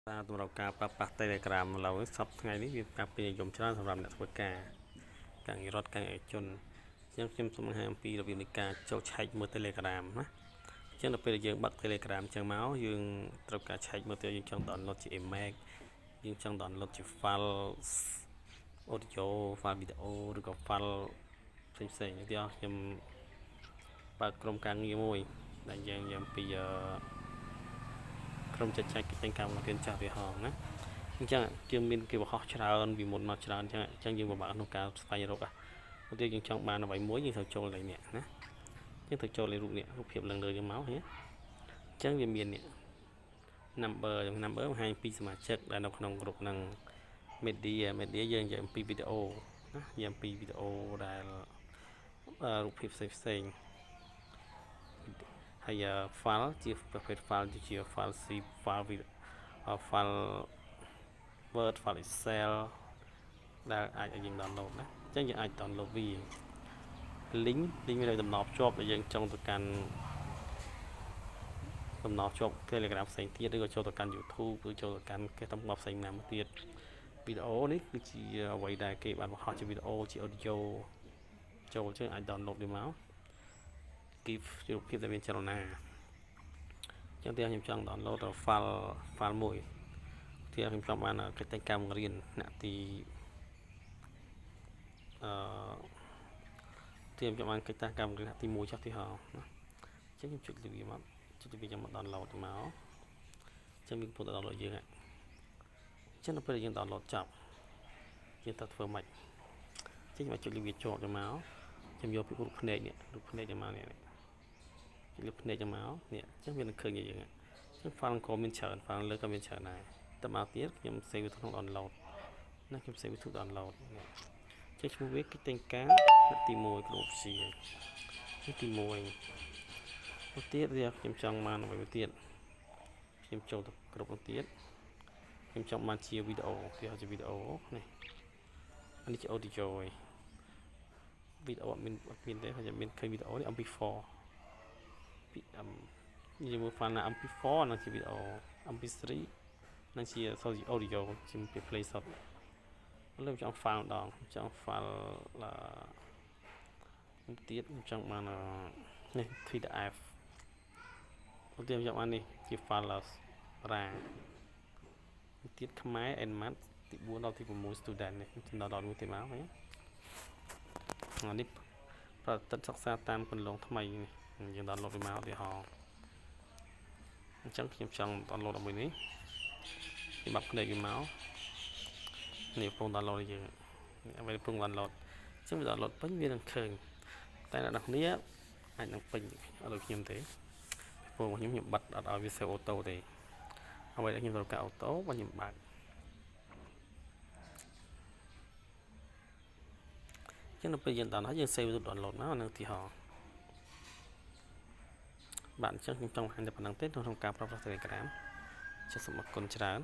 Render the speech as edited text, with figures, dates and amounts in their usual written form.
សម្រាប់ការប្រើប្រាស់ Telegram ឡើយសប្តាហ៍ថ្ងៃនេះវាការពេញនិយមច្រើនសម្រាប់អ្នកធ្វើការងាររដ្ឋការងារឯកជនអញ្ចឹងខ្ញុំសូមបង្ហាញអំពីរបៀបនៃការចូលឆែកមើល Telegram ណាអញ្ចឹងដល់ពេលយើងបើក Telegram អញ្ចឹងមកយើងត្រូវការឆែកមើលទៅយើងចង់ download ជា image យើងចង់ download ជា file audio file video ឬក៏ file ផ្សេងៗឧទាហរណ៍ខ្ញុំបើកក្រុមការងារមួយដែលយើងពីក្រុមចែកចាយកិច្ចការបង្រៀនចាស់វាហងណាអញ្ចឹងយើងមានគេបង្ហោះច្រើនពីមុនមកច្រើនអញ្ចឹងយើងពិបាកក្នុងការស្វែងរកឧទាហរណ៍យើងចង់បានអ្វីមួយយើងត្រូវចូលលេខនេះណាយើងត្រូវចូលលេខរូបនេះរូបភាពឡើងលើយើងមកហ៎អញ្ចឹងវាមាននេះ number បង្ហាញពីសមាជិកដែលនៅក្នុងក្រុមនឹង media យើងនិយាយអំពីវីដេអូណានិយាយអំពីវីដេអូដែលរូបភាពផ្សេងហើយ file ជាប្រភេទ file ជា file C file file Word file Excel ដែលអាចឲ្យយើង download ណាអញ្ចឹងយើងអាច download វា link មានតំណភ្ជាប់ដែលយើងចង់ទៅកាន់តំណភ្ជាប់ Telegram ផ្សេងទៀតឬក៏ចូលទៅកាន់ YouTube ឬចូលទៅកាន់គេតំណផ្សេងណាមួយទៀតវីដេអូនេះគឺជាអ្វីដែលគេបានបង្ហោះជាវីដេអូជា audio ចូលអញ្ចឹងអាច download វាមកគីរូបភាពដែលមានចលនាអញ្ចឹងខ្ញុំចង់ download file មួយទីខ្ញុំចង់បានកិច្ចការបង្រៀនអ្នកទីទីខ្ញុំចង់បានកិច្ចការបង្រៀនអ្នកទី1ចុះទីហោណាអញ្ចឹងខ្ញុំចុចលើវាមកចុចលើវាចាំមក download ទៅមកអញ្ចឹងវាកំពុងតែ download យើងហ្នឹងអញ្ចឹងដល់ពេលយើង download ចប់យើងត្រូវធ្វើម៉េចអញ្ចឹងខ្ញុំចុចលើវាជាប់ទៅមកខ្ញុំយកពីរូបភ្នែកនេះរូបភ្នែកទៅមកនេះលើភ្នែកទៅមកនេះអញ្ចឹងវានឹងឃើញយើងអញ្ចឹង file ក៏មានច្រើន file លើក៏មានច្រើនដែរតមកទៀតខ្ញុំ save ទៅក្នុង download ណាខ្ញុំ save ទៅ download នេះអញ្ចឹងឈ្មោះវាគឺតែងការអ្នកទី1ក្រុមវិទ្យានេះទី1ទៅទៀតវាខ្ញុំចង់បានអ្វីទៀតខ្ញុំចូលទៅក្រុមនោះទៀតខ្ញុំចង់បានជាវីដេអូគេហៅជាវីដេអូនេះអានេះជា audio ឯងវីដេអូអត់មានទេហើយមានឃើញវីដេអូនេះ MP4 ពីនិយាយមើល file ណា MP4 នឹងជាវីដេអូ MP3 នឹងជា audio ជា play សតលើខ្ញុំចង់ file ម្ដងចង់ file ទៀតខ្ញុំចង់បាននេះ PDF ឧទាហរណ៍ខ្ញុំបាននេះជា file រាទៀតខ្មែរ and math ទី4ដល់ទី6 student នេះខ្ញុំដល់មួយទៀតមកហ្នឹងនេះប្រតិបត្តិសិក្សាតាមគន្លងថ្មីយើង download វាមកឧទាហរណ៍អញ្ចឹងខ្ញុំចង់ download មួយនេះខ្ញុំបាត់ភ្នែកវាមកនេះពង download យើងអ្វីពង download អញ្ចឹងវា download ពេញវានឹងឃើញតែអ្នកនរគ្នាអាចនឹងពេញអត់ដូចខ្ញុំទេពងខ្ញុំបាត់អត់ឲ្យវា save auto ទេអ្វីដែលខ្ញុំត្រូវការ auto បើខ្ញុំបើកអញ្ចឹងដល់ពេលយើង download យើង save ទៅ download មកនៅទីហោបាទអញ្ចឹងខ្ញុំចង់បង្ហាញតែប៉ុណ្្នឹងទេក្នុងការប្រើប្រាស់ Telegram សូមអរគុណច្រើន